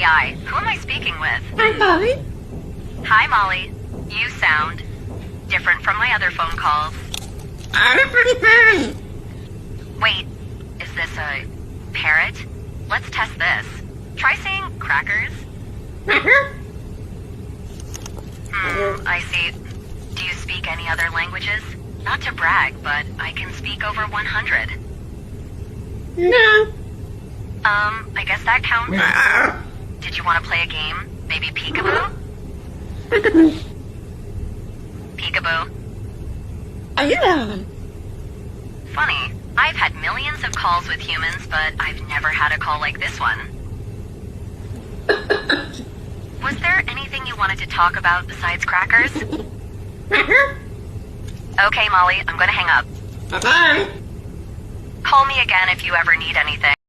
AI. Who am I speaking with? Hi, Molly. Hi, Molly. You sound different from my other phone calls. I'm pretty fine. Wait, is this a parrot? Let's test this. Try saying crackers. I see. Do you speak any other languages? Not to brag, but I can speak over 100. No. I guess that counts. Did you want to play a game? Maybe peekaboo? Peekaboo. Are you on? Funny. I've had millions of calls with humans, but I've never had a call like this one. Was there anything you wanted to talk about besides crackers? Okay, Molly, I'm gonna hang up. Bye-bye. Call me again if you ever need anything.